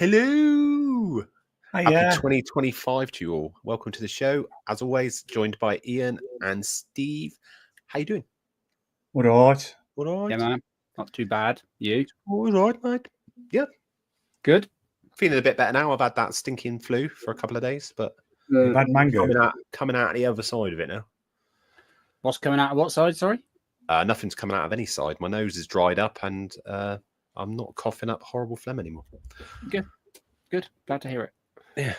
Hello. Hey, Happy 2025 to you all. Welcome to the show. As always, joined by Ian and Steve. How you doing? All right. All right. Yeah, man. Not too bad. You? All right, mate. Yeah. Good. Feeling a bit better now. I've had that stinking flu for a couple of days, but You've had mango. coming out the other side of it now. What's coming out of what side, sorry? Nothing's coming out of any side. My nose is dried up and I'm not coughing up horrible phlegm anymore. Good. Glad to hear it. Yeah.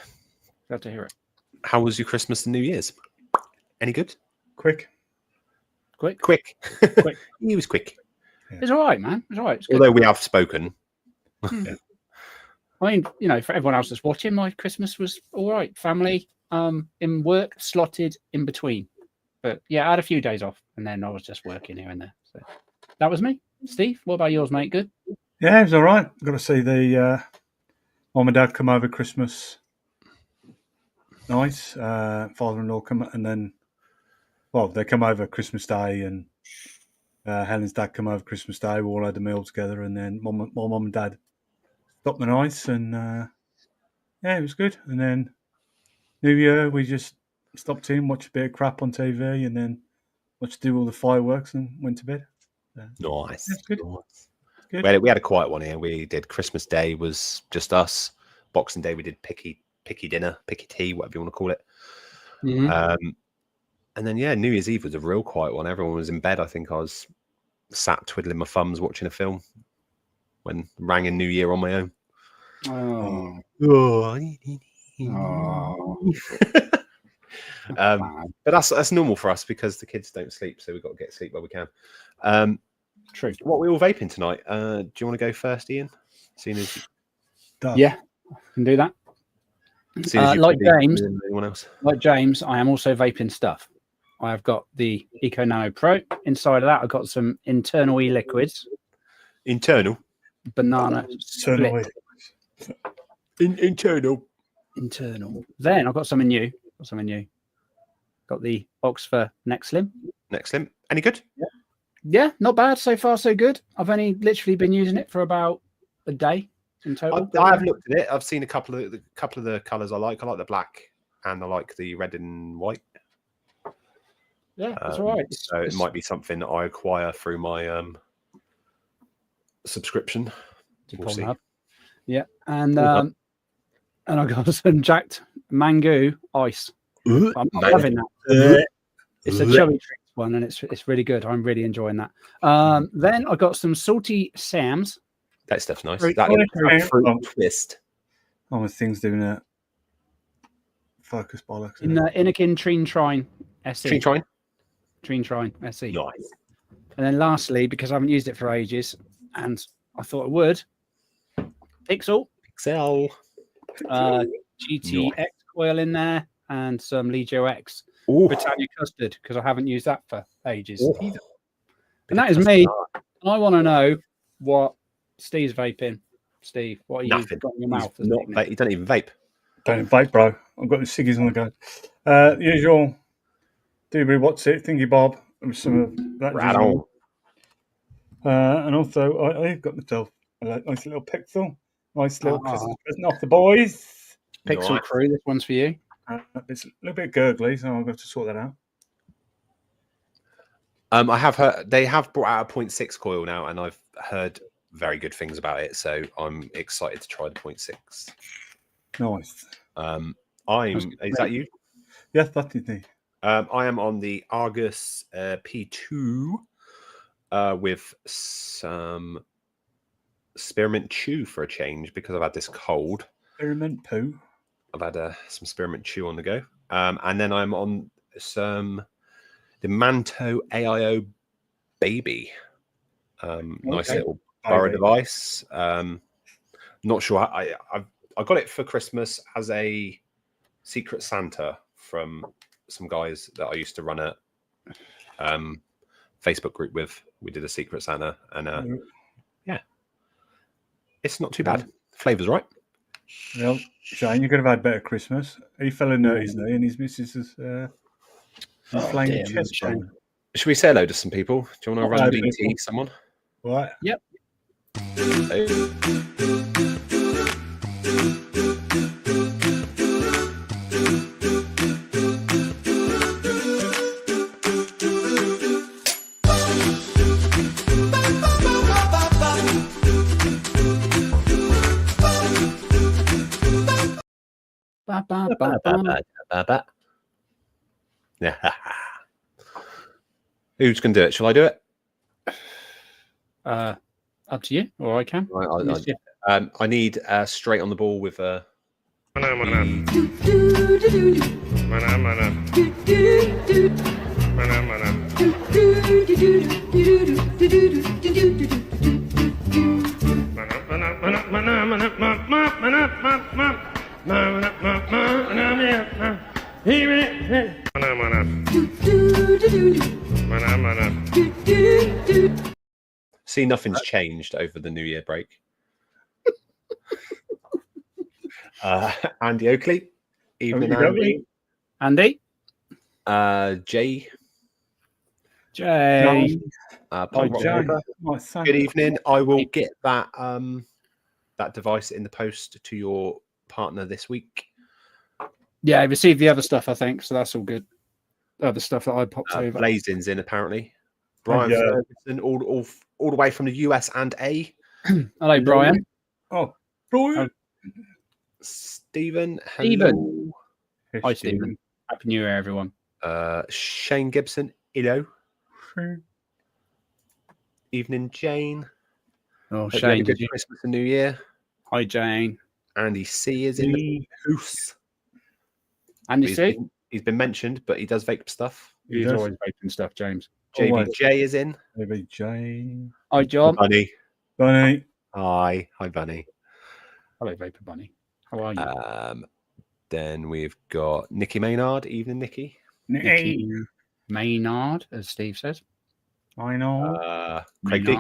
Glad to hear it. How was your Christmas and New Year's? Any good? Quick. Quick. He was quick. Yeah. It's all right, man. It's all right. It's good. Although we have spoken. Yeah. I mean, you know, for everyone else that's watching, my Christmas was all right. Family, in work, slotted in between. But yeah, I had a few days off and then I was just working here and there. So that was me. Steve, what about yours, mate? Good? Yeah, it was all right. Got to see the mum and dad come over Christmas. Nice. Father-in-law come and then, well, they come over Christmas Day and Helen's dad come over Christmas Day. We all had a meal together and then my mum and dad stopped the night and yeah, it was good. And then New Year, we just stopped in, watched a bit of crap on TV and then do all the fireworks and went to bed. Nice. That's good. Nice. Good. We had a quiet one here. We did Christmas Day was just us. Boxing Day we did picky dinner, picky tea, whatever you want to call it. Mm-hmm. And then yeah, New Year's Eve was a real quiet one. Everyone was in bed. I think I was sat twiddling my thumbs watching a film when rang in New Year on my own. But that's normal for us because the kids don't sleep, so we've got to get sleep where we can. True. What are we all vaping tonight? Do you want to go first, Ian? Seeing as yeah, I can do that. Like James, I am also vaping stuff. I have got the Eco Nano Pro. Inside of that, I've got some internal e-liquids. Internal? Banana split. Internal. Then I've got something new. Got the Oxford Next Slim. Any good? Yeah, not bad. So far, so good. I've only literally been using it for about a day in total. I have looked at it. I've seen a couple of the colours I like. I like the black and I like the red and white. Yeah, that's all right. So it might be something that I acquire through my subscription. We'll see. Yeah, and I got some Jacked Mango Ice. I'm loving that. It's a Chubby Treats one, and it's really good. I'm really enjoying that. Then I got some Salty Sam's. That stuff's nice. That fruit twist. Oh, my thing's doing a focus bollocks. In the Innokin Trine Trine SE. Trine Trine SE. Nice. And then lastly, because I haven't used it for ages, and I thought I would, Pixel. GTX coil in there, and some Legio X Britannia custard, because I haven't used that for ages either. And that is me. And I want to know what Steve's vaping. Steve, what are you got in your mouth? You don't even vape. Don't even vape, bro. I've got the ciggies on the go. Usual Dewberry, what's it? Thingy Bob. With some of that. Rattle. And also, I've got myself a nice little Pixel. Nice little Christmas present off the boys. Pixel Crew, this one's for you. It's a little bit gurgly, so I'll have to sort that out. I have heard they have brought out a 0.6 coil now, and I've heard very good things about it. So I'm excited to try the 0.6. Nice. Is that you? Yes, that is me. I am on the Argus P2 with some spearmint chew for a change because I've had this cold. Spearmint poo. I've had some spearmint chew on the go. And then I'm on the Manto AIO Baby. Nice little burrow device. Not sure. I got it for Christmas as a Secret Santa from some guys that I used to run a Facebook group with. We did a Secret Santa, and yeah, it's not too bad. Flavor's right. Well, Shane, you could have had better Christmas. He fell in his knee, and his missus is flaming chest. Should we say hello to some people? Do you want to run BT, someone? Right. Yep. Ba, ba, ba, ba. Yeah. Who's going to do it? Shall I do it? Up to you, or I can. I need straight on the ball with See, nothing's changed over the New Year break. Andy Oakley. Evening, Andy. Andy. Jay. Jay. Good evening. I will get that that device in the post to your partner this week. Yeah, I received the other stuff, I think, so that's all good. Other stuff that I popped over. Blazing's in apparently. Brian Ferguson, all the way from the US and A. Hello, Brian. Oh, Brian. Stephen. Stephen. Hi, Stephen. Happy New Year, everyone. Shane Gibson. Hello. Evening, Jane. Oh, Hope Shane. you had a good Christmas and New Year. Hi, Jane. Andy C is in the house. Andy C? He's been mentioned, but he does vape stuff. He's always vaping stuff, James. JBJ is in. JBJ. Hi, John. Bunny. Bunny. Hi, Bunny. Hello, Vapor Bunny. How are you? Then we've got Nikki Maynard. Evening, Nikki. Nikki Maynard, as Steve says. I know. Craig D.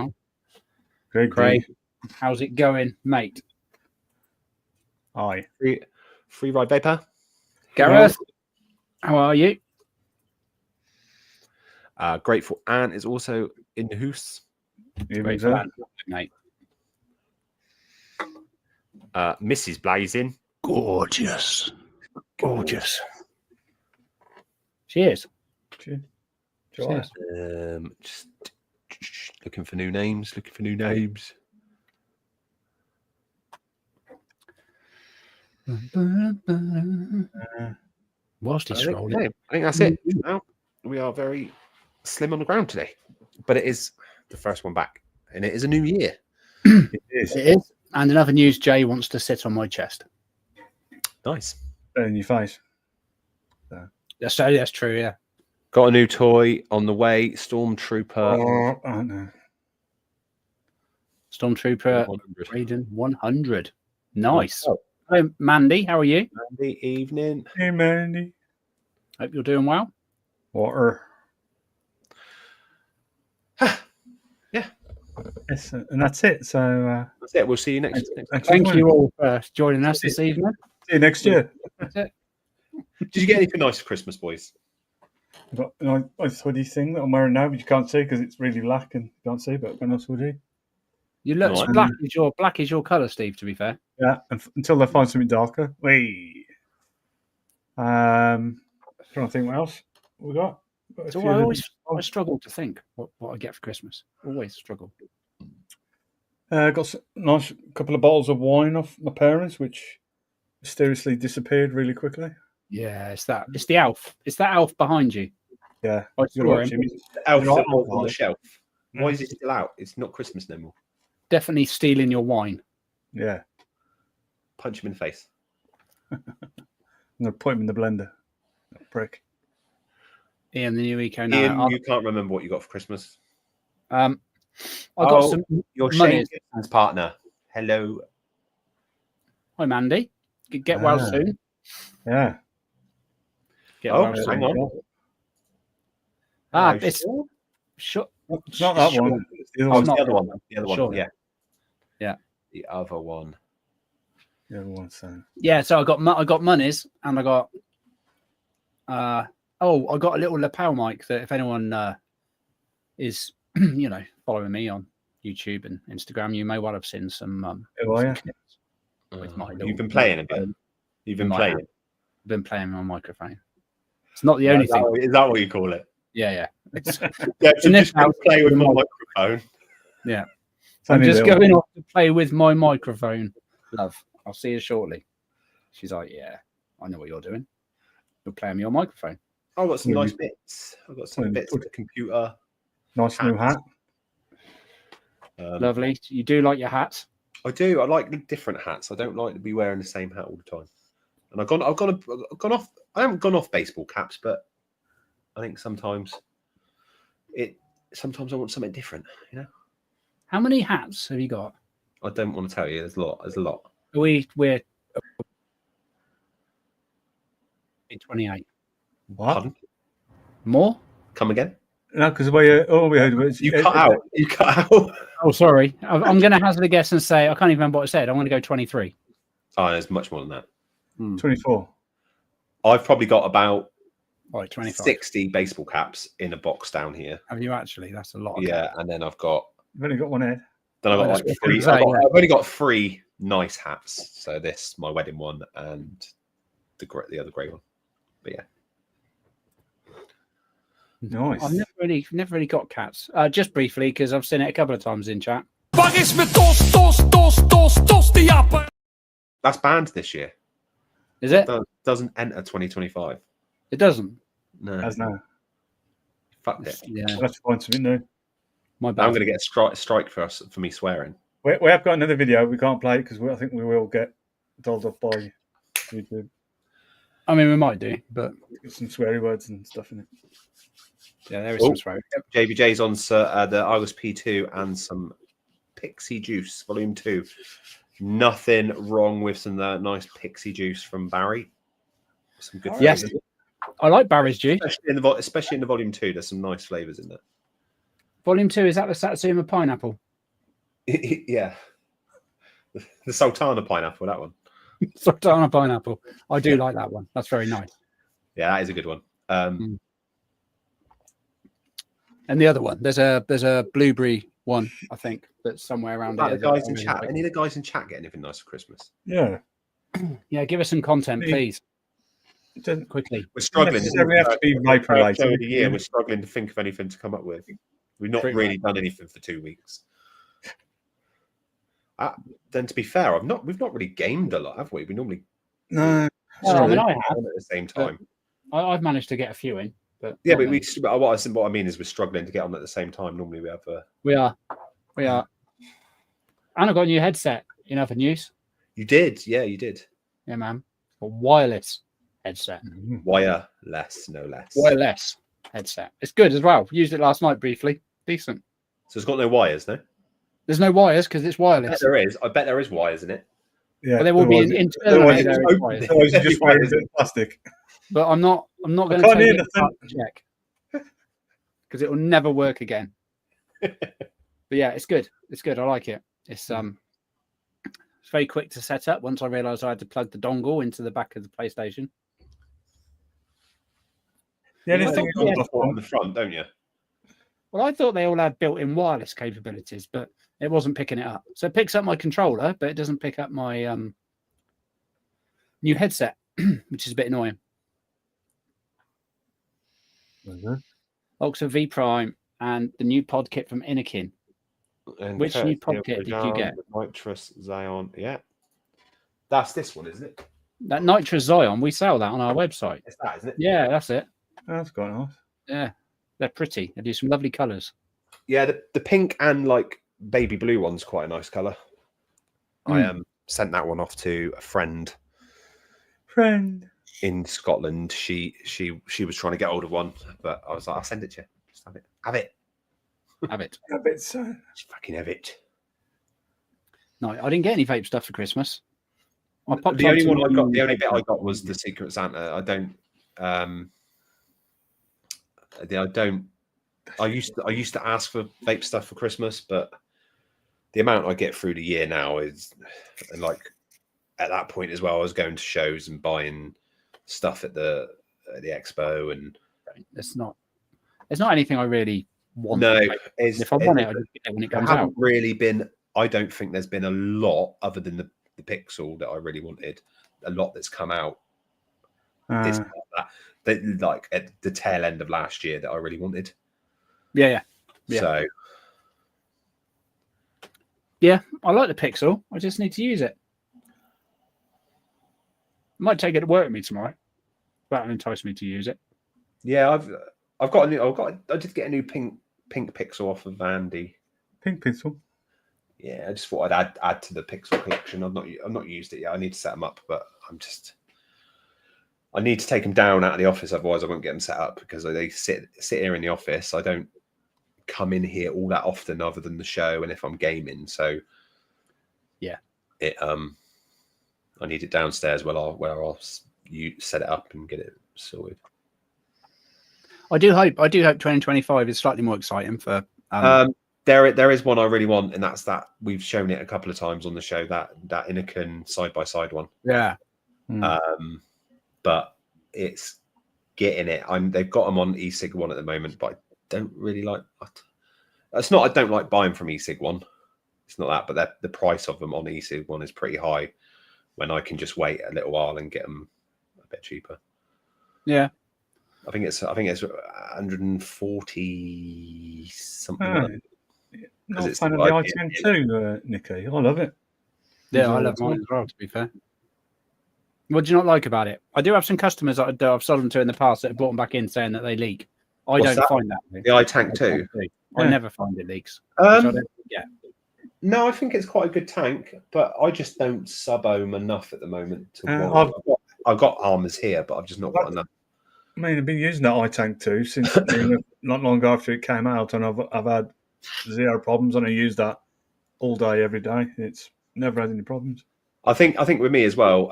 Craig, how's it going, mate? Hi. Free Ride Vapor. Gareth, how are you? Grateful Anne is also in the house. Grateful Anne, mate. Mrs. Blazing. Gorgeous. Cheers. Cheers. Just looking for new names. Whilst he's scrolling. I think that's it. Now we are very slim on the ground today, but it is the first one back, and it is a new year. It is. And in other news, Jay wants to sit on my chest. Nice. In your face. That's true, yeah. Got a new toy on the way. Stormtrooper. Oh, no. Stormtrooper 100. Raiden 100. Nice. Oh. Hello, Mandy. How are you? Mandy, evening. Hey, Mandy. Hope you're doing well. Water. Yeah. Yes, and that's it. So that's it. We'll see you next. Thank you all for joining us this evening. See you next year. That's it. Did you get anything nice for Christmas, boys? I've got a nice hoodie thing that I'm wearing now, but you can't see because it's really black and you can't see. But I've got a nice hoodie. You look black is your colour, Steve. To be fair. Yeah, until they find something darker. Trying to think what else we got. So I always struggle to think what I get for Christmas. Always struggle. Got a nice couple of bottles of wine off my parents, which mysteriously disappeared really quickly. Yeah, it's the Alf. It's that Alf behind you. Yeah, I saw him. The Alf on the shelf. Why is it still out? It's not Christmas no more. Definitely stealing your wine. Yeah. Punch him in the face. I'm going to put him in the blender. That prick. Ian, the new eco. Ian, you can't remember what you got for Christmas. I got some. Your money. Shane partner. Hello. Hi, Mandy. Get well soon. Yeah. Get well soon. Hang on. It's sure. It's not that one. It's the other one. The other one. Sure. Yeah. Yeah. The other one. The other one. So. Yeah. So I got monies, and I got. I got a little lapel mic that if anyone is following me on YouTube and Instagram, you may well have seen some. Who are you? with my. You've been playing a bit. You've been playing. I've been playing my microphone. It's not the Yeah, only thing. Is that what you call it? Yeah. It's, Yeah, so just go play with my microphone. Yeah. I'm just going off to play with my microphone. Love. I'll see you shortly. She's like, yeah, I know what you're doing. You're playing your microphone. I've got some nice bits. I've got some bits of the computer. Nice new hat. Lovely. You do like your hat? I do. I like different hats. I don't like to be wearing the same hat all the time. And I've gone off. I haven't gone off baseball caps, but I think sometimes I want something different. You know. How many hats have you got? I don't want to tell you. There's a lot. We're 28. What? Pardon? More? Come again? No, because all we heard was you cut out. You cut out. Oh, sorry. I'm going to hazard a guess and say I can't even remember what I said. I'm going to go 23. Oh, there's much more than that. 24. I've probably got about 25. 60 baseball caps in a box down here. Have you actually? That's a lot. Of yeah, caps. and then I've got. You've only got one head. Then I've got like three. I've only got 3 nice hats. So this, my wedding one, and the other grey one. But yeah. Nice. I've never really got cats. Just briefly, because I've seen it a couple of times in chat. That's banned this year. Is it? Doesn't enter 2025. It doesn't. No. As no. Fucked it. Yeah. That's fine to be new. My bad. I'm going to get a strike for me swearing. We have got another video. We can't play it because I think we will get told off by YouTube. I mean, we might do, but There's some sweary words and stuff in it. yeah, there is some swearing. JBJ's on the Argus P2 and some Pixie Juice Volume 2. Nothing wrong with some nice Pixie Juice from Barry. Some good Yes, flavors. I like Barry's juice. Especially in the Volume 2, there's some nice flavors in there. Volume 2, is that the Satsuma pineapple? Yeah. The Sultana pineapple, that one. Sultana pineapple. I do like that one. That's very nice. Yeah, that is a good one. And the other one, there's a blueberry one, I think, that's somewhere around the here. guys in chat. Any of the guys in chat get anything nice for Christmas? Yeah. Yeah, give us some content, please. Quickly. We're struggling. We have to be vape related. We're struggling to think of anything to come up with. We've not really done anything for 2 weeks. Then, to be fair, we've not really gamed a lot, have we? We normally No. Well, I mean, I have at the same time. I've managed to get a few in, but yeah, but what I mean is we're struggling to get on at the same time. Normally, we have we are, and I got a new headset. In other news, you did, yeah, you did. Yeah, man, a wireless headset, wireless, no less. Wireless headset. It's good as well. Used it last night briefly. Decent. So it's got no wires, no? There's no wires because it's wireless. I bet there is wires in it. Yeah, but there will be internally. Otherwise, you just wire it in plastic. But I'm not going to take it to check because it will never work again. But yeah, it's good. It's good. I like it. It's very quick to set up. Once I realised I had to plug the dongle into the back of the PlayStation. Yeah, you thing on the front, don't you? Well, I thought they all had built-in wireless capabilities, but it wasn't picking it up. So it picks up my controller, but it doesn't pick up my new headset, which is a bit annoying. Oxford V Prime and the new pod kit from Inakin. And which new pod kit did you get? Nitrous Zion. Yeah. That's this one, isn't it? That Nitrous Zion, we sell that on our website. It's that, isn't it? Yeah, that's it. Oh, that's quite nice. Yeah. They're pretty. They do some lovely colours. Yeah, the pink and like baby blue one's quite a nice colour. I sent that one off to a friend in Scotland. She was trying to get hold of one, but I was like, I'll send it to you. Just have it. Have it. Have it. Have it, sir. Just fucking have it. No, I didn't get any vape stuff for Christmas. The only one I got, the only bit I got was the Secret Santa. I used to ask for vape stuff for Christmas, but the amount I get through the year now is like at that point as well. I was going to shows and buying stuff at the expo, and it's not anything I really want. No, if I want it, I just get it when it comes out. Really been. I don't think there's been a lot other than the Pixel that I really wanted. A lot that's come out that like at the tail end of last year that I really wanted. Yeah. So yeah, I like the Pixel. I just need to use it. Might take it to work with me tomorrow. That'll entice me to use it. Yeah, I did get a new pink Pixel off of Andy. Pink Pixel. Yeah, I just thought I'd add to the Pixel collection. I've not used it yet. I need to set them up, but I need to take them down out of the office, otherwise I won't get them set up because they sit here in the office. I don't come in here all that often, other than the show and if I'm gaming. So yeah, I need it downstairs where I'll set it up and get it sorted. I do hope 2025 is slightly more exciting for. There is one I really want, and that's that we've shown it a couple of times on the show, that Innokin side-by-side one. Yeah. But it's getting it. They've got them on eSig one at the moment, but I don't really like. It's not I don't like buying from eSig one. It's not that, but the price of them on eSig one is pretty high. When I can just wait a little while and get them a bit cheaper. Yeah. I think it's 140 something. Not a fan of the i10 too, Nicky. I love it. Yeah, I love mine as well, to be fair. What do you not like about it? I do have some customers that I've sold them to in the past that have brought them back in saying that they leak. I don't find that. The iTank 2? I never find it leaks. No, I think it's quite a good tank, but I just don't sub-ohm enough at the moment. I've got armors here, but I've just not got enough. I mean, I've been using that iTank 2 since not long after it came out, and I've had zero problems, and I use that all day, every day. It's never had any problems. I think with me as well.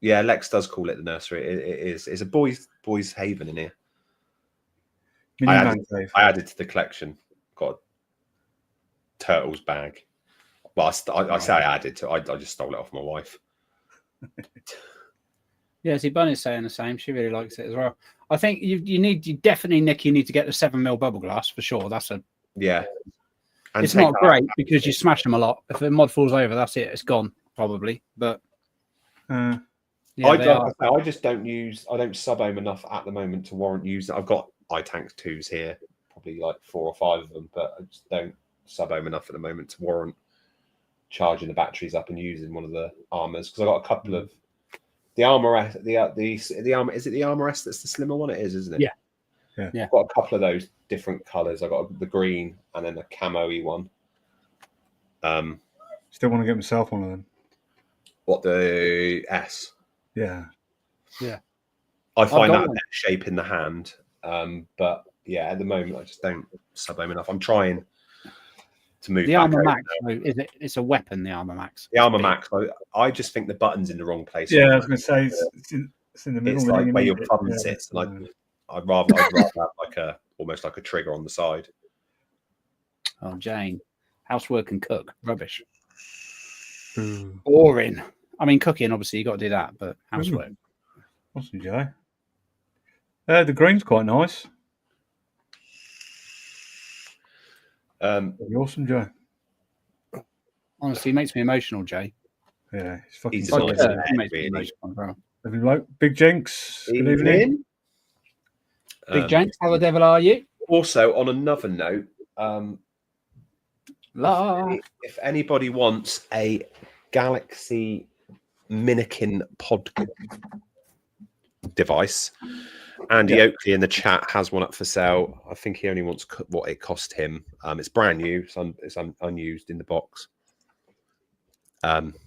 Yeah, Lex does call it the nursery. It's a boys' haven in here. I added to the collection. Got a turtles bag. Well, I say I added to. I just stole it off my wife. Yeah, see, Bunny's saying the same. She really likes it as well. I think you definitely, Nick, you need to get the 7mm bubble glass for sure. That's and it's not great because you smash them a lot. If the mod falls over, that's it. It's gone probably. But I just don't sub-ohm enough at the moment to warrant using. I've got iTank 2s here, probably like 4 or 5 of them, but I just don't sub-ohm enough at the moment to warrant charging the batteries up and using one of the armors, because I've got a couple of the Armor S. The Armor, is it the Armor S that's the slimmer one? It is, isn't it? Yeah. I've got a couple of those different colors. I got the green and then a camo-y one. Still want to get myself one of them. What, the S? Yeah. I find that better shape in the hand. But yeah, at the moment I just don't sub-ohm enough. I'm trying to move the Armor Max. It's a weapon, the Armor Max. The Armor Max. I just think the button's in the wrong place. Yeah, I was going to say it's in the middle. It's like where your thumb sits, and I'd rather have almost like a trigger on the side. Oh, Jane, housework and cook rubbish. Boring. I mean, cooking obviously you got to do that, but housework. Awesome, Joe. The green's quite nice. Awesome, Joe. Honestly, it makes me emotional, Jay. Yeah, it's fucking. He makes me emotional. Big Jinx. Good evening. Big Jinx, how the devil are you? Also, on another note, if anybody wants a Galaxy Minikin pod device, Andy Oakley in the chat has one up for sale. I think he only wants what it cost him. It's brand new, so it's unused in the box.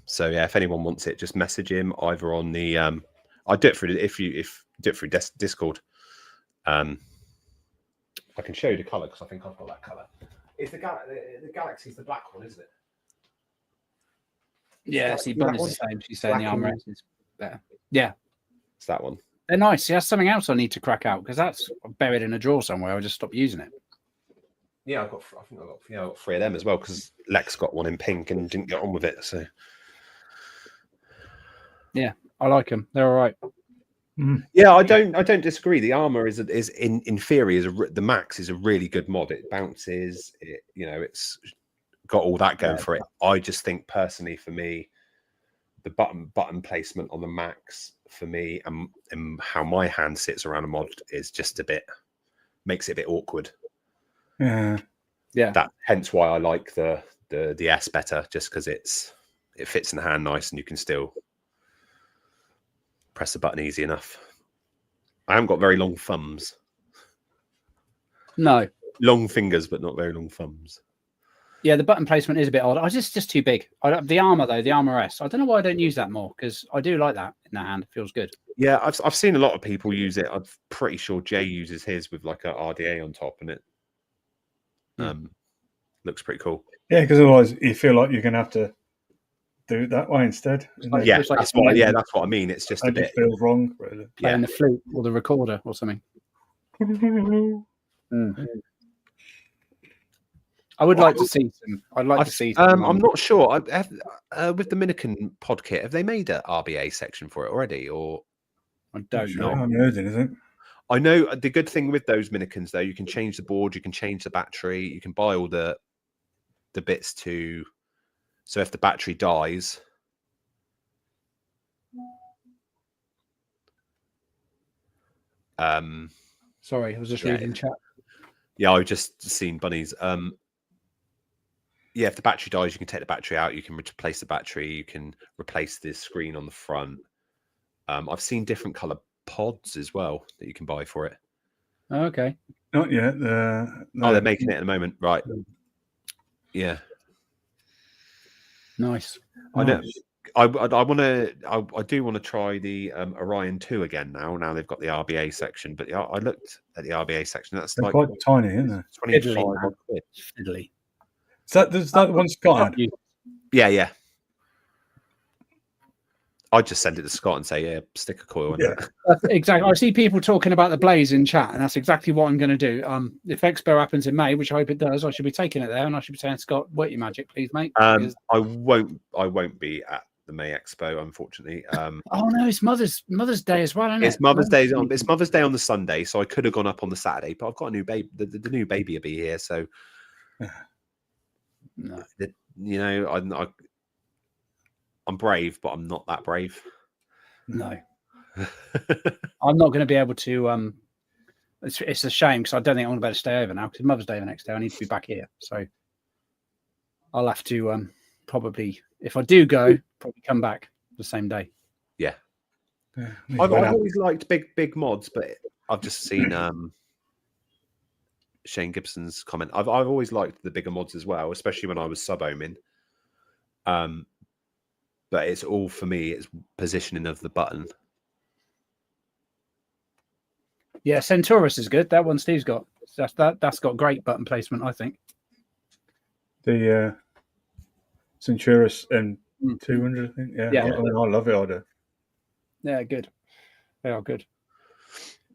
So yeah, if anyone wants it, just message him either on the. I do it through Discord. I can show you the color because I think I've got that color. It's the Galaxy's the black one, isn't it? Yeah, see, Bunny's the same. She's saying the Armor S is better. Yeah, it's that one. They're nice. See, that's something else I need to crack out because that's buried in a drawer somewhere. I just stopped using it. Yeah, I think I got 3 of them as well because Lex got one in pink and didn't get on with it. So yeah, I like them. They're all right. Yeah, I don't disagree. The Armor is in theory the Max is a really good mod. It bounces. It's got all that going for it. I just think personally, for me, the button placement on the Max for me and how my hand sits around a mod is just makes it a bit awkward. Yeah. That hence why I like the S better, just because it fits in the hand nice and you can still press the button easy enough. I haven't got very long thumbs. No. Long fingers, but not very long thumbs. Yeah, the button placement is a bit odd. I just too big. The Armour though, the Armour S. I don't know why I don't use that more, because I do like that in the hand. It feels good. Yeah, I've seen a lot of people use it. I'm pretty sure Jay uses his with like a RDA on top, and it looks pretty cool. Yeah, because otherwise you feel like you're going to have to do it that way instead. Yeah, that's what I mean. It's just a bit. It feels wrong, really. Playing the flute or the recorder or something. I would like to see some. I'd like to see some. I'm not sure. With the Minikin pod kit, have they made an RBA section for it already? Or I don't know. I haven't heard anything. I know the good thing with those Minikins, though, you can change the board, you can change the battery, you can buy all the bits to. So if the battery dies, sorry, I was just reading chat. Yeah, I've just seen bunnies. Yeah, if the battery dies, you can take the battery out. You can replace the battery. You can replace the screen on the front. I've seen different color pods as well that you can buy for it. Oh, okay. Not yet. They're making it at the moment, right? Yeah. Nice. I know. I do want to try the Orion 2 again now. Now they've got the RBA section, but I looked at the RBA section. That's like quite tiny, isn't it? 25 quid. Fiddly. Is that one Scott had? Yeah. I'd just send it to Scott and say, yeah, stick a coil in it. Exactly. I see people talking about the Blaze in chat, and that's exactly what I'm going to do. If Expo happens in May, which I hope it does, I should be taking it there, and I should be saying, Scott, work your magic, please, mate. I won't be at the May Expo, unfortunately. Oh no, it's Mother's Day as well, isn't it? It's Mother's Day on the Sunday, so I could have gone up on the Saturday, but I've got a new baby. The new baby will be here, so no. You know, I'm brave, but I'm not that brave. No, I'm not going to be able to. It's a shame because I don't think I'm going to be able to stay over now because Mother's Day the next day. I need to be back here, so I'll have to probably, if I do go, probably come back the same day. Yeah, I've always liked big mods, but I've just seen Shane Gibson's comment. I've always liked the bigger mods as well, especially when I was sub-ohming. But it's all for me. It's positioning of the button. Yeah, Centaurus is good. That one Steve's got. That's got great button placement, I think. The Centaurus M200, I think. Yeah. I love it. I do. Yeah, good. They are good.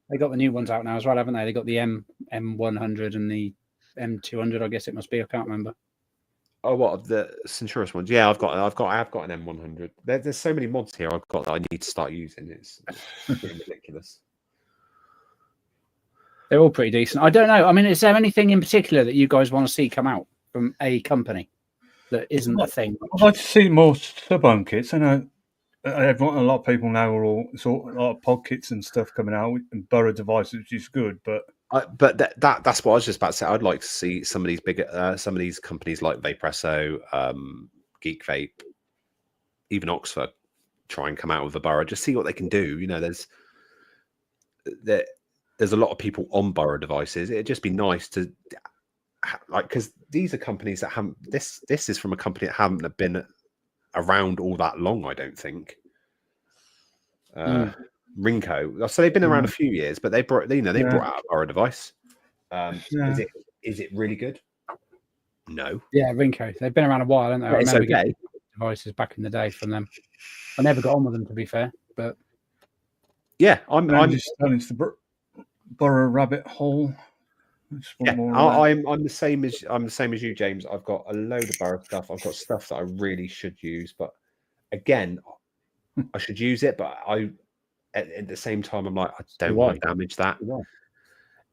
They got the new ones out now as well, haven't they? They got the M100 and the M200. I guess it must be. I can't remember. Oh, what the Centaurus ones? Yeah, I have got an M100. There's so many mods here I've got that I need to start using. It's ridiculous. They're all pretty decent. I don't know. I mean, is there anything in particular that you guys want to see come out from a company that isn't a thing? I'd like to see more sub-ohm kits. I know a lot of people now are all sort of a lot of pod kits and stuff coming out and Borough devices, which is good, but. That's what I was just about to say. I'd like to see some of these bigger, some of these companies like Vapresso, Geek Vape, even Oxford, try and come out with a Borough. Just see what they can do. You know, there's a lot of people on Borough devices. It'd just be nice to because these are companies that haven't. This is from a company that haven't been around all that long. I don't think. Rinco, so they've been around a few years, but they brought out a Borough device. Is it really good? No. Yeah, Rinco. They've been around a while, haven't they? It's okay. Devices back in the day from them. I never got on with them, to be fair, but yeah, I'm just turning to the Borough rabbit hole. I'm the same as you, James. I've got a load of Borough stuff. I've got stuff that I really should use, but again, I should use it, but at the same time, I'm like, I don't want to damage that.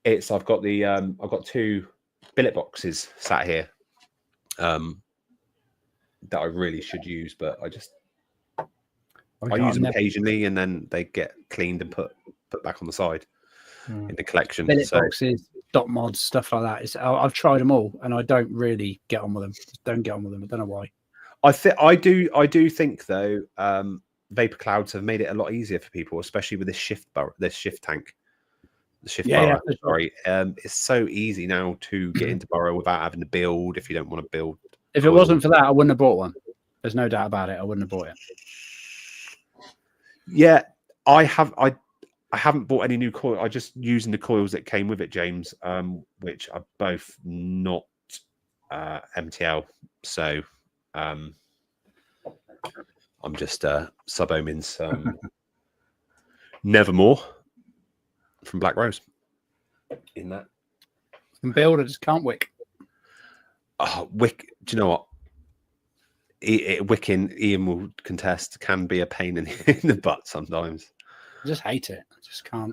I've got the I've got two billet boxes sat here. that I really should use, but I just Okay, I use them occasionally, and then they get cleaned and put back on the side in the collection. Billet boxes, dot mods, stuff like that. I've tried them all, and I don't really get on with them. Just don't get on with them. I don't know why. I do think though, vapor clouds have made it a lot easier for people, especially with this shift tank, the shift burrow. Yeah, sorry, it's so easy now to get into burrow without having to build if you don't want to build. If it wasn't for that, I wouldn't have bought one. There's no doubt about it. I wouldn't have bought it. Yeah, I haven't bought any new coil. I just using the coils that came with it, James, which are both not MTL. So I'm just sub-ohming some Nevermore from Black Rose in that. And build, I just can't wick. Wick, do you know what? Wicking, Ian will contest, can be a pain in the butt sometimes. I just hate it. I just can't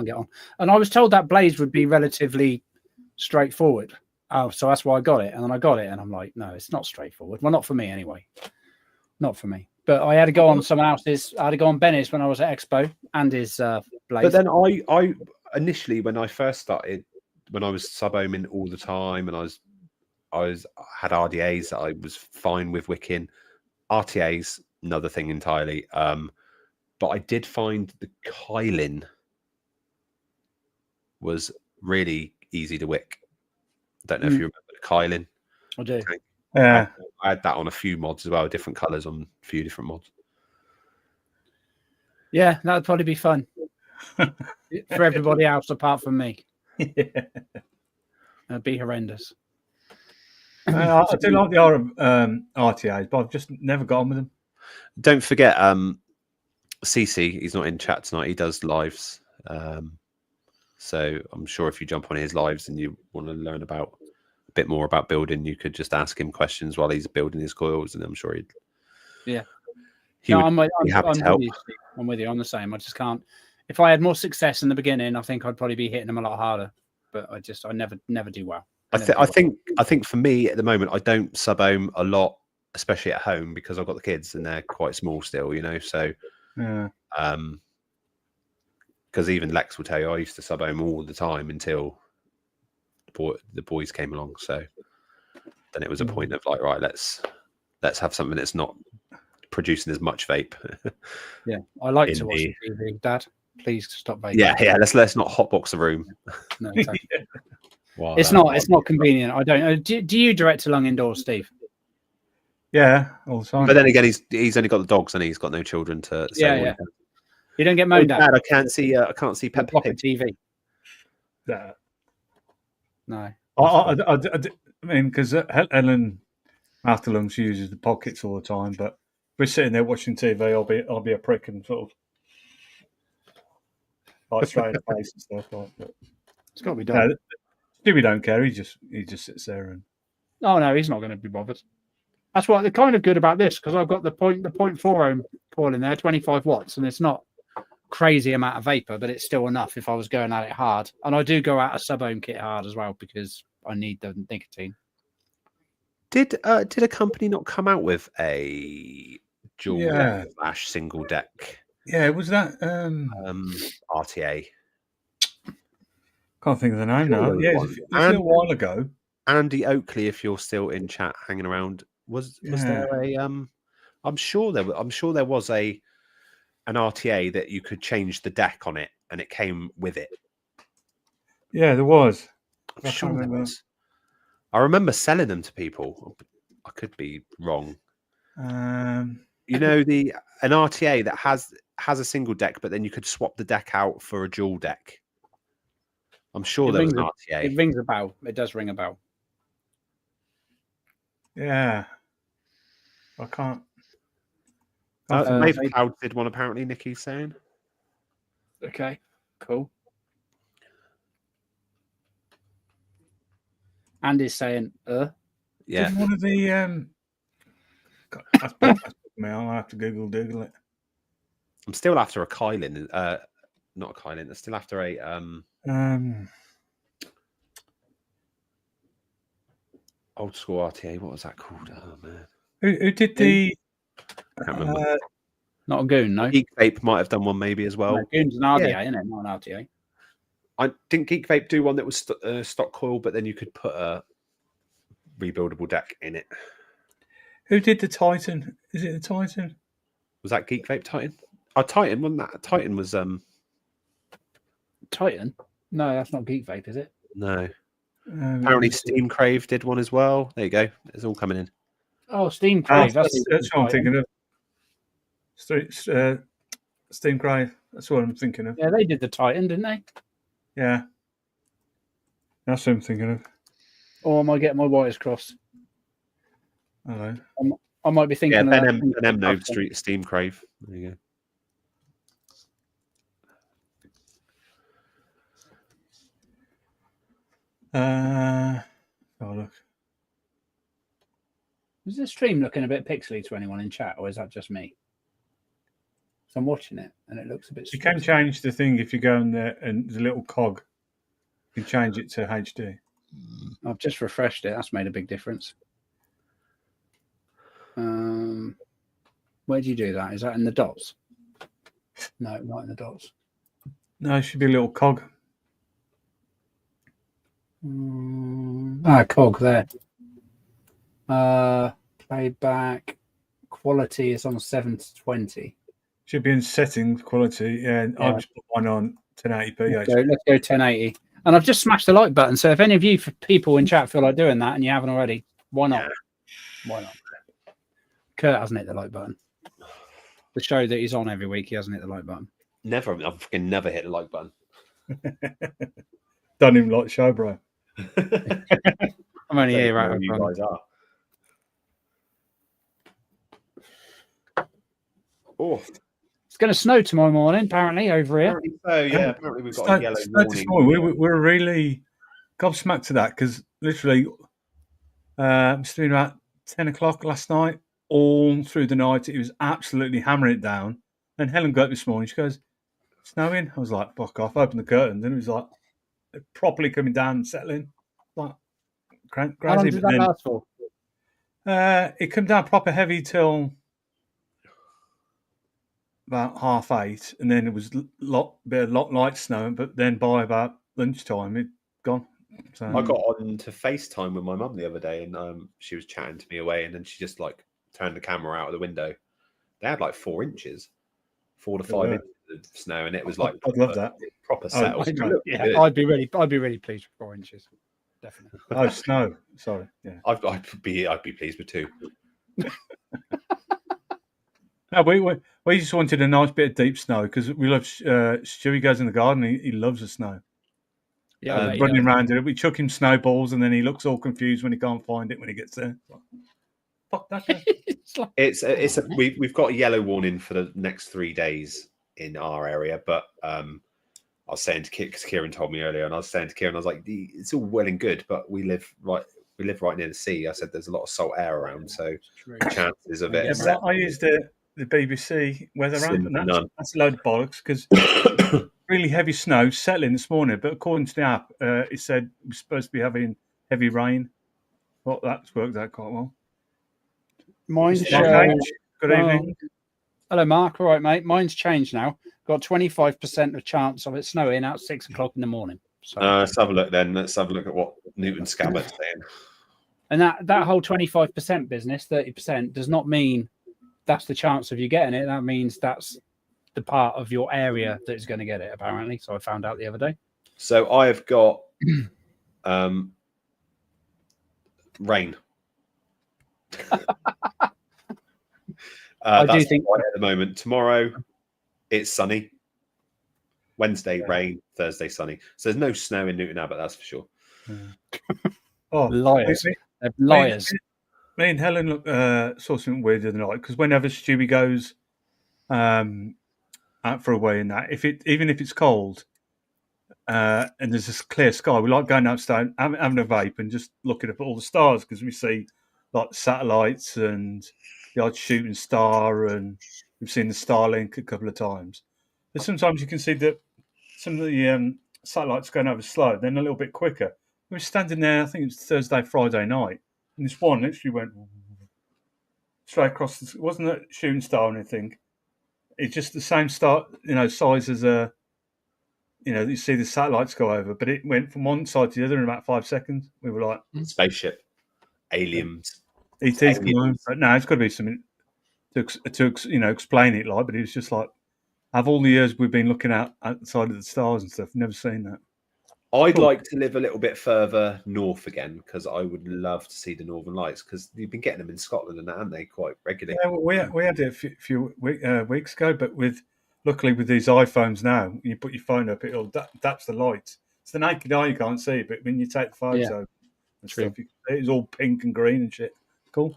get on. And I was told that blaze would be relatively straightforward. Oh, so that's why I got it. And then I got it, and I'm like, no, it's not straightforward. Well, not for me anyway. Not for me. But I had to go on someone else's. I had to go on Benny's when I was at Expo and his blaze. But then I initially, when I first started, when I was sub-ohming all the time, and I had RDAs that I was fine with wicking. RTAs, another thing entirely. But I did find the Kylin was really easy to wick. Don't know if you remember the Kylin. I do. Yeah, I had that on a few mods as well, different colours on a few different mods. Yeah, that would probably be fun for everybody else apart from me. yeah. It'd be horrendous. I do like the RTAs, but I've just never got on with them. Don't forget, CC, he's not in chat tonight. He does lives. So I'm sure if you jump on his lives and you want to learn about a bit more about building, you could just ask him questions while he's building his coils, and I'm sure he'd. Yeah. I'm with you. I'm with you. I'm the same. I just can't. If I had more success in the beginning, I think I'd probably be hitting them a lot harder. But I never do well. I think for me at the moment, I don't sub-ohm a lot, especially at home, because I've got the kids and they're quite small still, you know. So, Yeah. Because even Lex will tell you, I used to sub-ohm all the time until the boys came along. So then it was a point of like, right, let's have something that's not producing as much vape. Yeah, I like to watch TV. Dad, please stop vaping. Yeah. Let's not hotbox the room. No, exactly. Wow, it's not convenient. I don't. Do you direct to lung indoors, Steve? Yeah, all the time. But then again, he's only got the dogs and he's got no children to. Yeah. You don't get moaned at. Dad, I can't see Peppa Pig TV. Yeah. No. I mean, because Ellen after lunch uses the pockets all the time, but we're sitting there watching TV. I'll be a prick and sort of like straight in the face and stuff like that. It's got to be done. Stewie don't care. He just sits there and. Oh no, he's not going to be bothered. That's what they're kind of good about this, because I've got the 0.4 ohm coil in there, 25 watts, and it's not crazy amount of vapor, but it's still enough if I was going at it hard. And I do go out a sub-ohm kit hard as well because I need the nicotine. Did a company not come out with a dual flash single deck? Yeah, was that RTA? Can't think of the name now. Yeah, it was a little while ago. Andy Oakley, if you're still in chat hanging around, was there a I'm sure there was an RTA that you could change the deck on it and it came with it. Yeah, there was. I'm sure there was. I remember selling them to people. I could be wrong. You know, an RTA that has a single deck, but then you could swap the deck out for a dual deck. I'm sure there was an RTA. It rings a bell. It does ring a bell. Yeah. I can't. Maybe Cloud did one, apparently, Nikki's saying. Okay, cool. Andy's saying, Yeah. Did one of the that's me. I'll have to Google it. I'm still after a Kylin. Not a Kylin. I'm still after a old school RTA. What was that called? Oh man. Who did the? I can't remember. Not a goon, no. Geek Vape might have done one maybe as well. No, goon's an RDA, isn't it? Not an RTA. I didn't Geek Vape do one that was stock coil, but then you could put a rebuildable deck in it. Who did the Titan? Is it the Titan? Was that Geek Vape Titan? Oh, Titan, wasn't that? Titan was Titan? No, that's not Geek Vape, is it? no. Apparently Steam Crave did one as well. There you go. It's all coming in. Oh, Steam Crave. That's what I'm thinking of. Steam Crave. That's what I'm thinking of. Yeah, they did the Titan, didn't they? Yeah. That's what I'm thinking of. Or am I getting my wires crossed? Hello. I might be thinking Yeah, of Ben Node Street Steam Crave. There you go. Oh, look. Is the stream looking a bit pixely to anyone in chat, or is that just me? So I'm watching it, and it looks a bit. You can change the thing if you go in there, and there's a little cog. You can change it to HD. I've just refreshed it. That's made a big difference. Where do you do that? Is that in the dots? No, not in the dots. No, it should be a little cog. Cog there. Playback quality is on 720. Should be in settings quality. Yeah, I've just put one on 1080p. Let's go 1080. And I've just smashed the like button. So if any of you people in chat feel like doing that and you haven't already, why not? Why not? Kurt hasn't hit the like button. The show that he's on every week, he hasn't hit the like button. Never. I've fucking never hit the like button. Don't even like the show, bro. I'm only here, right? You guys are. Oh, it's going to snow tomorrow morning, apparently, over here. Apparently so, yeah. Apparently we've got a yellow warning. We're really gobsmacked to that because literally it's been about 10 o'clock last night, all through the night. It was absolutely hammering it down. And Helen got up this morning. She goes, snowing? I was like, fuck off. Open the curtains. And it was like properly coming down and settling. Like, crazy. How long did that last for? It came down proper heavy till about 8:30, and then it was a lot light snow, but then by about lunchtime it gone. So I got on to FaceTime with my mum the other day, and she was chatting to me away, and then she just like turned the camera out of the window. They had like 4 inches, 4 to 5 inches of snow, and it was like I'd love that. Proper settle. Yeah, I'd be really pleased with 4 inches. Definitely. Oh, snow. Sorry. Yeah. I'd be pleased with 2. No, we just wanted a nice bit of deep snow because we love Stewie goes in the garden. He loves the snow. Yeah, running around it. We chuck him snowballs, and then he looks all confused when he can't find it when he gets there. Fuck that guy. We've got a yellow warning for the next 3 days in our area, but I was saying to Kieran, because Kieran told me earlier, and I was saying to Kieran, I was like, it's all well and good, but we live right near the sea. I said there's a lot of salt air around, so the chances of it. Yeah, I used the BBC weather app, and that's a load of bollocks because really heavy snow settling this morning. But according to the app, it said we're supposed to be having heavy rain. Well, that's worked out quite well. Mine's good evening. Hello, Mark. All right, mate. Mine's changed now. Got 25% of chance of it snowing at 6 o'clock in the morning. So let's have a look then. Let's have a look at what Newton Scabbard's saying. And that whole 25% business, 30%, does not mean that's the chance of you getting it. That means that's the part of your area that is going to get it, apparently. So I found out the other day. So I've got rain. I do think right at the moment. Tomorrow, it's sunny. Wednesday, rain. Thursday, sunny. So there's no snow in Newton Abbot, that's for sure. Oh, liars! They're liars. Me and Helen saw something weird the other night because whenever Stewie goes out for a wee and that, even if it's cold and there's this clear sky, we like going outside, having a vape and just looking up at all the stars because we see like satellites and the odd shooting star, and we've seen the Starlink a couple of times. But sometimes you can see that some of the satellites going over slow, then a little bit quicker. We were standing there, I think it was Thursday, Friday night, and this one literally went straight across. It wasn't a shooting star or anything. It's just the same size as a. You see the satellites go over, but it went from one side to the other in about 5 seconds. We were like, spaceship, aliens, ET's come on. But no, it's got to be something to explain it like. But it was just like, of all the years we've been looking outside of the stars and stuff, never seen that. I'd like to live a little bit further north again because I would love to see the Northern Lights because you've been getting them in Scotland and that, haven't they, quite regularly? Yeah, we had it a few weeks ago, but luckily with these iPhones now, you put your phone up, that's the light. It's the naked eye, you can't see, but when you take the photo and stuff, it's all pink and green and shit. Cool. Do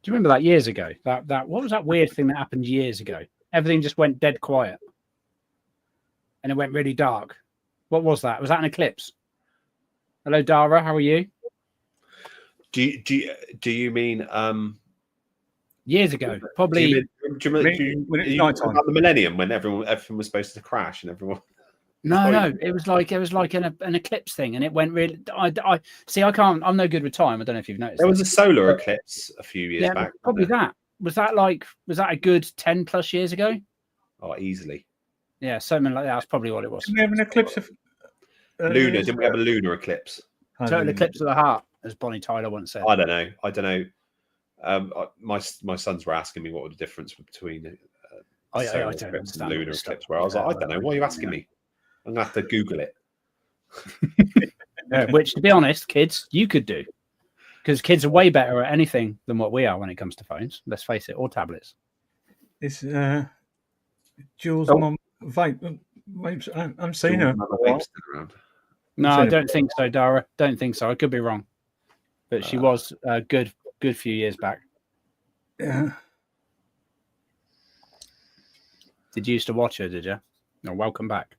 you remember that years ago? That what was that weird thing that happened years ago? Everything just went dead quiet, and it went really dark. What was that? Was that an eclipse? Hello, Dara. How are you? Do you mean years ago? Probably. Do you about the millennium when everything was supposed to crash and everyone? No. It was like an eclipse thing, and it went really. I see. I can't. I'm no good with time. I don't know if you've noticed. There was a solar eclipse a few years back. Probably that. Was that a good 10 plus years ago? Oh, easily. Yeah, something like that. That's probably what it was. Didn't we have an eclipse of lunar? Didn't we have a lunar eclipse? Total eclipse of the heart, as Bonnie Tyler once said. I don't know. My sons were asking me what was the difference between I don't eclipse and lunar eclipse. Where I was like, I don't know. Why are you asking me? I'm gonna have to Google it. Which, to be honest, kids, you could do. Because kids are way better at anything than what we are when it comes to phones. Let's face it, or tablets. It's Jules' mum vape. I'm seeing her. No, I don't think so, Dara. Don't think so. I could be wrong, but she was a good few years back. Yeah. Did you used to watch her? Did you? No. Welcome back.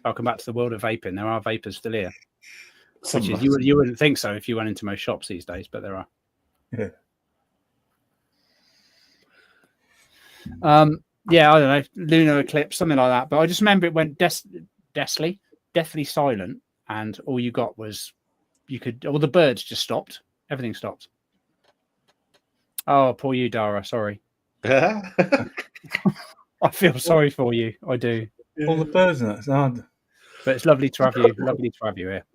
Welcome back to the world of vaping. There are vapors still here. Which is, you wouldn't think so if you went into most shops these days, but there are. Yeah. Yeah, I don't know, lunar eclipse, something like that. But I just remember it went deathly silent, and all you got was all the birds just stopped. Everything stopped. Oh, poor you, Dara. Sorry. I feel sorry for you. I do. All the birds and that's hard. But it's lovely to have you. Lovely to have you here.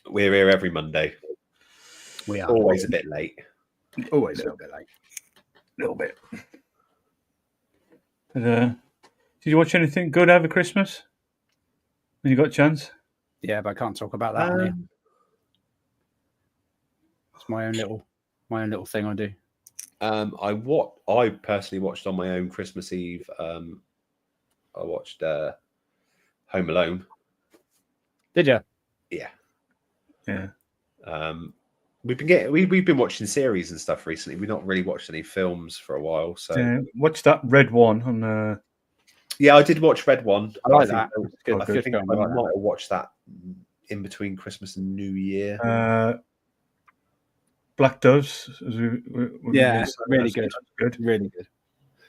We're here every Monday. We are always a bit late. Always a little bit late. A little bit. But, did you watch anything good over Christmas? When you got a chance? Yeah, but I can't talk about that on here. It's my own little thing I do. I personally watched on my own Christmas Eve. I watched Home Alone. Did you? Yeah. Yeah. We've been watching series and stuff recently. We've not really watched any films for a while. So watch that Red One on. Yeah, I did watch Red One. I like that. I think I might have watched that in between Christmas and New Year. Black Doves. Yeah, really good. Really good.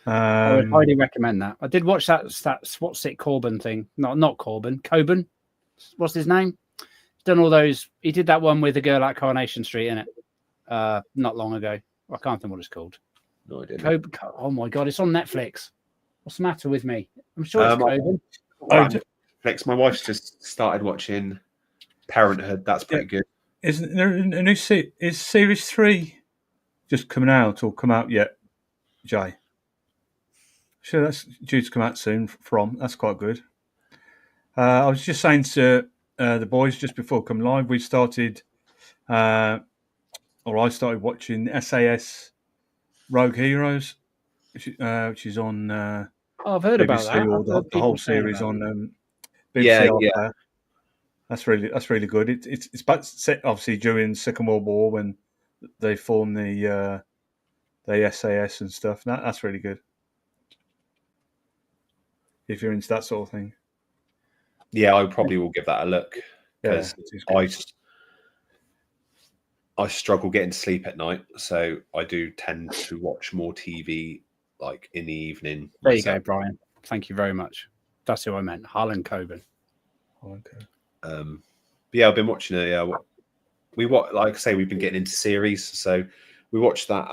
I would highly recommend that. I did watch that what's it, Corbin thing. Not Corbin. Coben. What's his name? He's done all those. He did that one with a girl at Coronation Street in it not long ago. I can't think what it's called. No idea. Oh my god, it's on Netflix. What's the matter with me? I'm sure it's Coben. Netflix. My wife's just started watching Parenthood. That's pretty good. Isn't there a new is series 3 just coming out or come out yet, Jay? Sure, that's due to come out soon. That's quite good. I was just saying to the boys just before coming live, I started watching SAS Rogue Heroes, which is on. I've heard BBC, about that. Or the whole series on BBC. Yeah. That's really good. It's back set obviously during the Second World War when they formed the SAS and stuff. That's really good. If you're into that sort of thing. Yeah, I probably will give that a look because I struggle getting to sleep at night, so I do tend to watch more TV like in the evening. There you go, Brian. Thank you very much. That's who I meant, Harlan Coben. Okay. Yeah, I've been watching we what like I say, we've been getting into series. So we watched that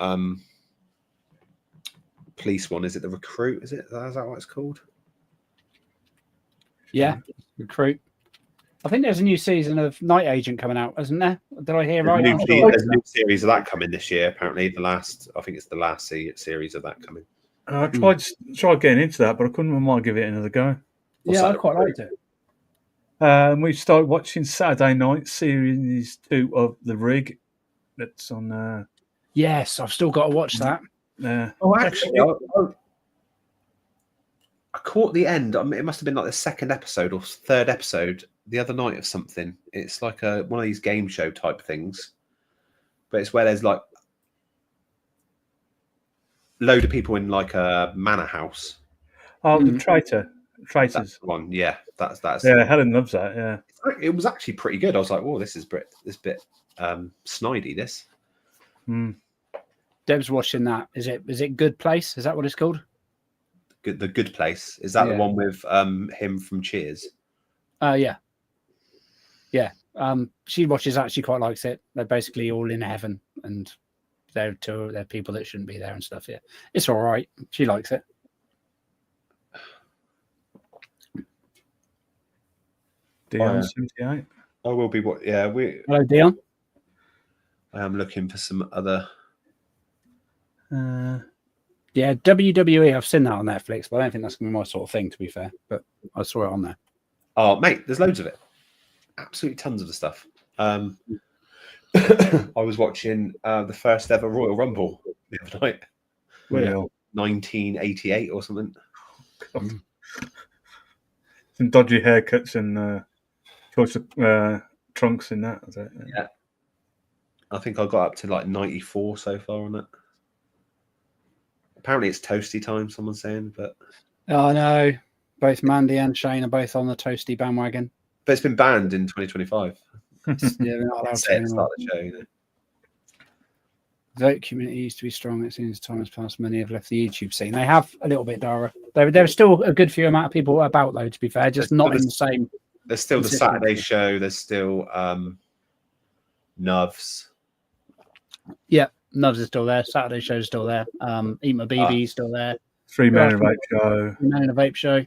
police one. Is it The Recruit? Is that what it's called? Yeah, Recruit. I think there's a new season of Night Agent coming out, isn't there? Did I hear right? There's a new series of that coming this year. Apparently, I think it's the last series of that coming. I tried getting into that, but I couldn't. I might give it another go. Yeah, I quite liked it. We started watching Saturday night series 2 of The Rig. That's on. Yes, I've still got to watch that. Oh, actually, I caught the end. I mean, it must have been like the second episode or third episode the other night of something. It's like one of these game show type things, but it's where there's like load of people in like a manor house. Oh, the Traitors. That's the one, yeah. That's yeah. Helen loves that. Yeah, it was actually pretty good. I was like, "Oh, this bit snidey." This. Deb's watching that. Is it Good Place? Is that what it's called? The Good Place. Is that the one with him from Cheers? Yeah. She watches that. She quite likes it. They're basically all in heaven, and they're people that shouldn't be there and stuff. Yeah, it's all right. She likes it. Dion 78. I will be. What? Yeah, Hello, Dion. I am looking for some other. Yeah, WWE. I've seen that on Netflix, but I don't think that's going to be my sort of thing, to be fair. But I saw it on there. Oh, mate, there's loads of it. Absolutely tons of the stuff. I was watching the first ever Royal Rumble the other night. Well, 1988 or something. Some dodgy haircuts and choice of trunks in that. Was it? Yeah. I think I got up to like 94 so far on it. Apparently it's toasty time, someone's saying, but oh no, both Mandy and Shane are both on the toasty bandwagon. But it's been banned in 2025. Yeah, they're not allowed to anymore. Start the show, you know. The vote community used to be strong. It seems time has passed. Many have left the YouTube scene. They have a little bit, Dara. There's still a good few amount of people about, though, to be fair, just not in the same. There's still the Saturday show. There's still Nuvs. Yeah, Nuvs is still there. Saturday show is still there. Eat My BB is still there. 3 Men in a Vape Show. 3 Men in a Vape Show.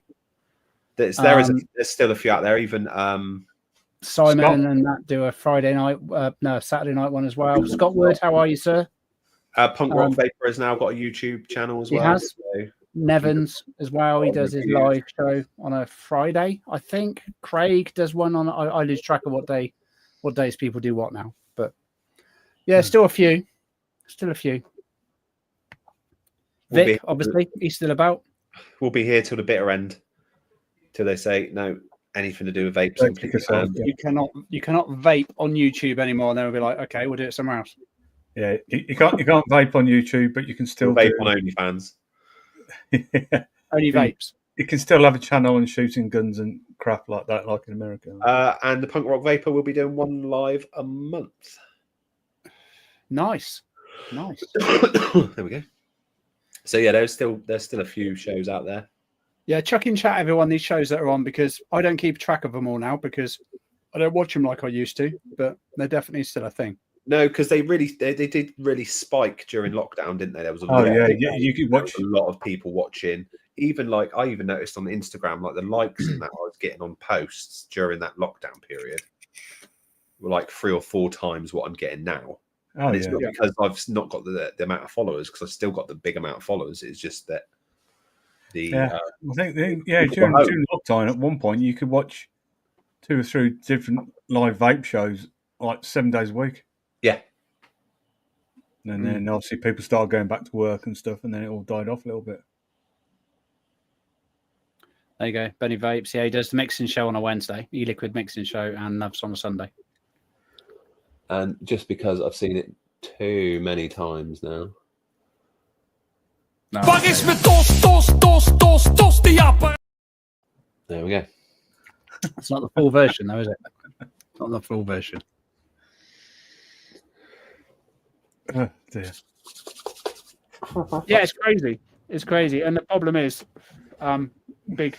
There's still a few out there. Even Simon Scott. and that do a Saturday night one as well. Scott Wood, how are you, sir? Punk Rock Vapor has now got a YouTube channel as well. He has. So. Nevins as well. He does his live show on a Friday, I think. Craig does one on. I lose track of what days people do what now. But yeah, still a few. Vic, obviously, he's still about. We'll be here till the bitter end, till they say no. Anything to do with vapes? You cannot vape on YouTube anymore. And then we'll be like, okay, we'll do it somewhere else. Yeah, you can't vape on YouTube, but you can still vape on OnlyFans. Yeah. Only vapes. You can still have a channel and shooting guns and crap like that, like in America. And the Punk Rock Vapor will be doing one live a month. Nice. There we go. So yeah, there's still a few shows out there. Yeah, chuck in chat everyone these shows that are on, because I don't keep track of them all now because I don't watch them like I used to, but they're definitely still a thing. No, because they did really spike during lockdown, didn't they? There was you could watch a lot of people watching. Even I even noticed on Instagram, like the likes and that I was getting on posts during that lockdown period were like 3 or 4 times what I'm getting now. Oh, and it's not because I've not got the amount of followers, because I've still got the big amount of followers. It's just that I think during lockdown at one point you could watch 2 or 3 different live vape shows like 7 days a week. Yeah. And then obviously people started going back to work and stuff, and then it all died off a little bit. There you go. Benny Vapes. Yeah, he does the mixing show on a Wednesday, e-liquid mixing show, and Nubs on a Sunday. And just because I've seen it too many times now. No, there we go. It's not the full version, though, is it? Not the full version. Oh, dear. Yeah, it's crazy. It's crazy. And the problem is, big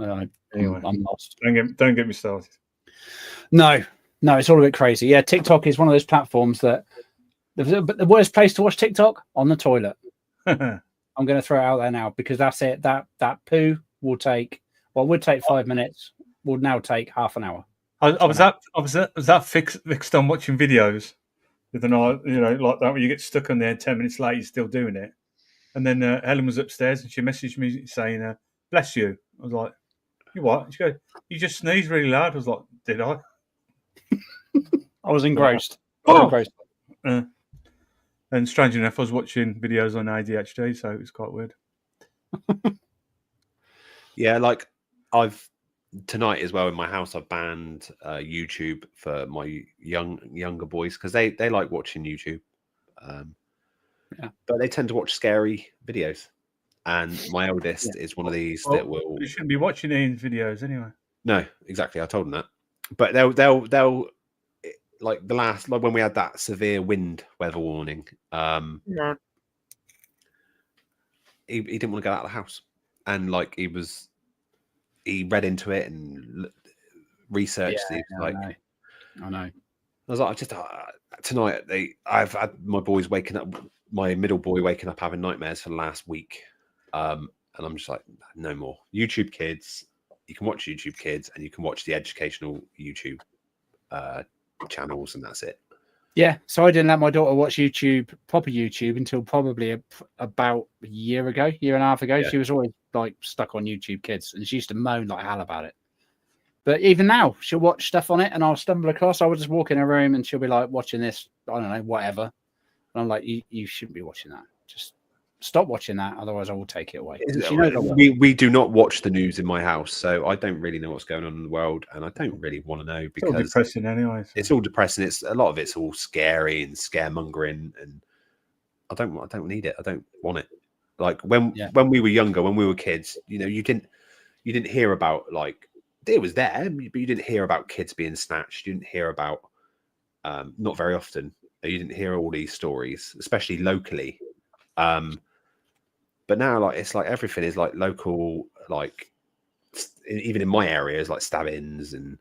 Anyway. I'm lost. Don't get me started. No, it's all a bit crazy. Yeah, TikTok is one of those platforms that. But the worst place to watch TikTok on the toilet. I'm going to throw it out there now because that's it. That poo will take. Well, would take 5 minutes. Will now take half an hour. I was that fixed on watching videos with an eye, like that, where you get stuck on there 10 minutes later, you're still doing it. And then Helen was upstairs and she messaged me saying, "Bless you." I was like, "You what?" She goes, "You just sneezed really loud." I was like, "Did I?" I was engrossed. And strange enough, I was watching videos on ADHD, so it was quite weird. Yeah, like tonight as well in my house, I've banned YouTube for my younger boys because they like watching YouTube. But they tend to watch scary videos. And my eldest is one of these that will. You shouldn't be watching Ian's videos anyway. No, exactly. I told them that. But they'll like when we had that severe wind weather warning, he didn't want to go out of the house, and like he read into it and researched. I know. I was like, tonight I've had my boys waking up, my middle boy waking up having nightmares for the last week, and I'm just like, no more YouTube Kids. You can watch YouTube Kids, and you can watch the educational YouTube channels, and that's it. Yeah, so I didn't let my daughter watch proper YouTube, until probably about a year and a half ago. Yeah. She was always like stuck on YouTube Kids, and she used to moan like hell about it. But even now, she'll watch stuff on it, and I'll stumble across. I will just walk in her room, and she'll be like watching this, I don't know, whatever. And I'm like, you shouldn't be watching that. Just stop watching that, otherwise I will take it away. We do not watch the news in my house, so I don't really know what's going on in the world, and I don't really want to know because it's all depressing anyway. So. It's all depressing. It's a lot of it's all scary and scaremongering, and I don't need it. I don't want it. Like when we were younger, when we were kids, you didn't hear about, like, it was there, but you didn't hear about kids being snatched. You didn't hear about not very often. You didn't hear all these stories, especially locally. But now, like, it's like everything is like local, like even in my areas, like stabbings and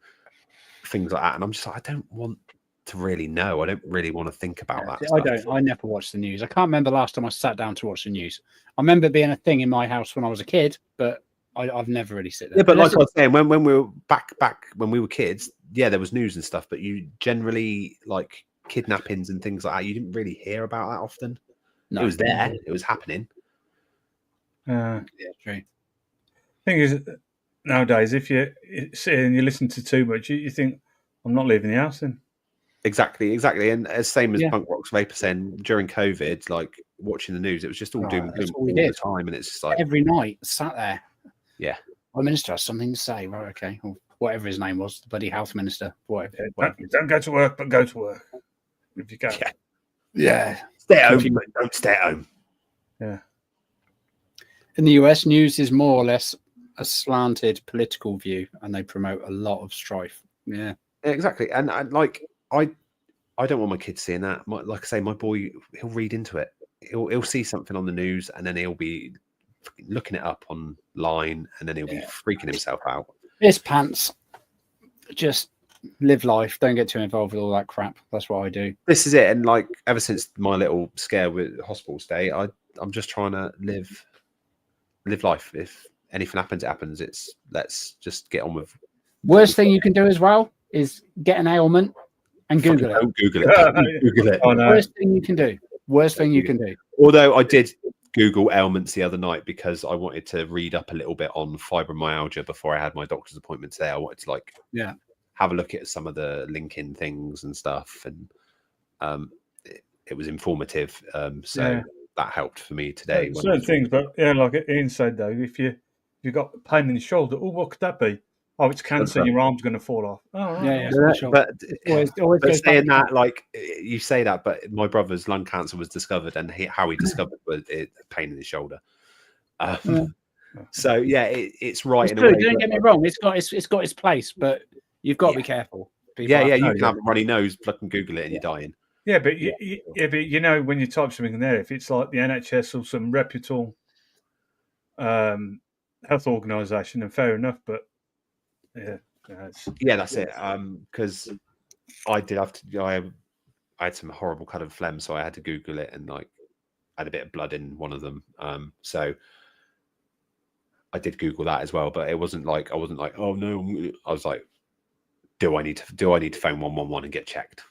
things like that. And I'm just like, I don't want to really know. I don't really want to think about that. I never watch the news. I can't remember the last time I sat down to watch the news. I remember it being a thing in my house when I was a kid, but I've never really sit there. Yeah, but like I was saying, when we were back when we were kids, there was news and stuff, but you generally, like, kidnappings and things like that, you didn't really hear about that often. No, it was there. It was happening. Yeah, true. Thing is, nowadays, if you sit and you listen to too much, you think, I'm not leaving the house then. Exactly. And same as Punk Rock's Vapor saying, during COVID, like, watching the news, it was just all doom and gloom all the time, and it's just like every night sat there. Yeah, our minister has something to say. Right, okay, or whatever his name was, the bloody health minister. Whatever. Don't go to work, but go to work if you can. Yeah. Stay at home, but don't stay at home. Yeah. In the US, news is more or less a slanted political view, and they promote a lot of strife. Yeah, exactly. And I don't want my kids seeing that. Like I say, my boy, he'll read into it. He'll see something on the news, and then he'll be looking it up online, and then he'll be freaking himself out. It's pants. Just live life. Don't get too involved with all that crap. That's what I do. This is it. And like, ever since my little scare with hospital stay, I'm just trying to live life. If anything happens, it happens. Let's just get on with. Worst thing you can do as well is get an ailment and Google it. Don't Google it. Google it. Oh, no. Worst thing you can do. Worst thing you can do. Although I did Google ailments the other night because I wanted to read up a little bit on fibromyalgia before I had my doctor's appointment today. I wanted to have a look at some of the linking things and stuff, and it was informative. So that helped for me today. Certain things, but like Ian said though, if you've got pain in the shoulder, what could that be? Oh, it's cancer. Your arm's going to fall off. Oh, right. Sure. But saying that, like, you say that, but my brother's lung cancer was discovered, and how he discovered was pain in his shoulder. So it's right. It's true. Don't get me wrong. It's got its place, but you've got to be careful. You can have a runny nose, fucking Google it, and you're dying. Yeah, but but when you type something in there, if it's like the NHS or some reputable health organisation, and fair enough. But yeah, that's it. Because I did have to. I had some horrible kind of phlegm, so I had to Google it, and like I had a bit of blood in one of them. So I did Google that as well, but it wasn't like I wasn't like, oh no. I was like, do I need to phone 111 and get checked?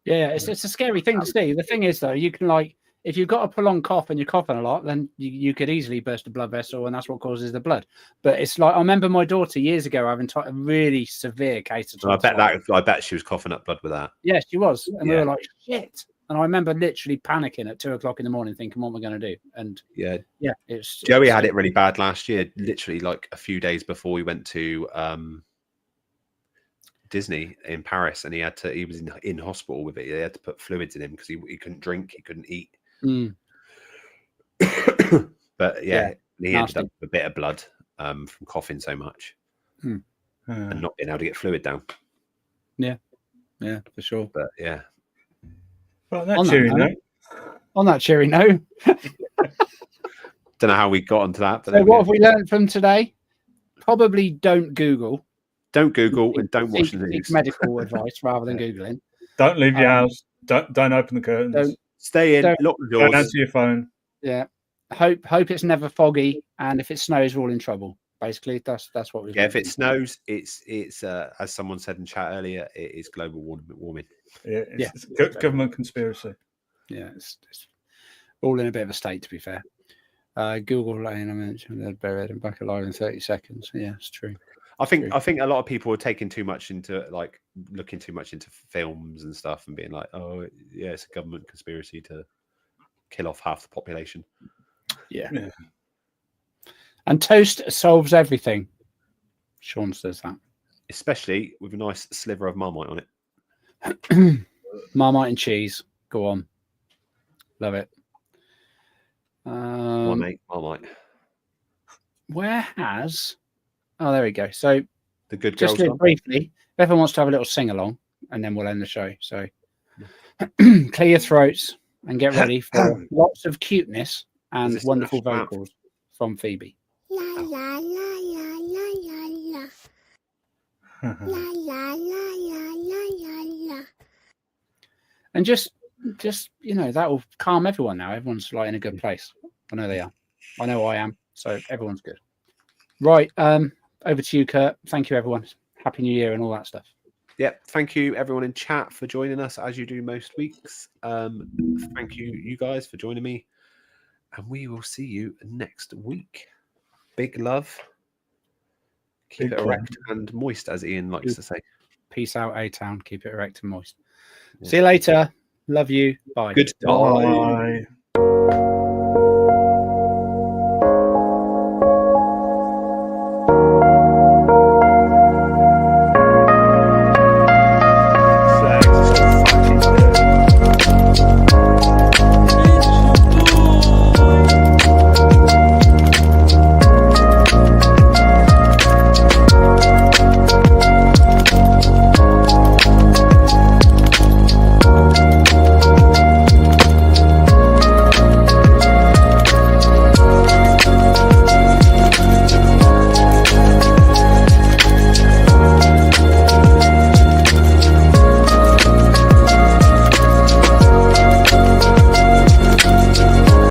Yeah, it's a scary thing to see. The thing is, though, you can like if you've got a prolonged cough and you're coughing a lot, then you could easily burst a blood vessel, and that's what causes the blood. But it's like I remember my daughter years ago having a really severe case of tonsillitis. I bet she was coughing up blood with that. Yes, she was, and we were like, shit. And I remember literally panicking at 2 o'clock in the morning, thinking, "What am I going to do?" And it's Joey had it really bad last year. Literally, like a few days before we went to Disney in Paris, and he was in hospital with it. They had to put fluids in him because he couldn't drink, he couldn't eat. But he ended up with a bit of blood from coughing so much and not being able to get fluid down. Yeah, for sure. But yeah. Well, on that cheery note. Don't know how we got onto that. But so what have we learned from today? Probably don't Google. Don't Google and don't watch the news. Medical advice rather than Googling. Don't leave your house. Don't open the curtains. Don't stay in. Lock the doors. Don't answer your phone. Yeah. Hope it's never foggy, and if it snows, we're all in trouble. Basically, that's what we've. Yeah, if it snows, it's as someone said in chat earlier, it is global warming. Yeah, it's government conspiracy. Yeah, it's all in a bit of a state, to be fair. Google Lane, I mentioned they're buried and back alive in 30 seconds. Yeah, it's true. I think a lot of people are taking too much into looking too much into films and stuff and being like, oh yeah, it's a government conspiracy to kill off half the population. Yeah. And toast solves everything. Sean says that. Especially with a nice sliver of Marmite on it. Marmite and cheese. Go on. Love it. Marmite. Where has... Oh, there we go. So the good just girls briefly, if everyone wants to have a little sing-along, and then we'll end the show. So clear your throats and get ready for lots of cuteness and wonderful vocals from Phoebe. La la la la la la la. La la la la la la la. And just that will calm everyone now. Everyone's like in a good place. I know they are. I know I am. So everyone's good. Right. Over to you, Kurt. Thank you, everyone. Happy New Year and all that stuff. Yep. Thank you, everyone in chat, for joining us as you do most weeks. Thank you guys, for joining me. And we will see you next week. Big love. Keep it erect and moist, as Ian likes to say. Peace out, A-Town. Keep it erect and moist. Yeah. See you later. Love you. Bye. Goodbye. Bye.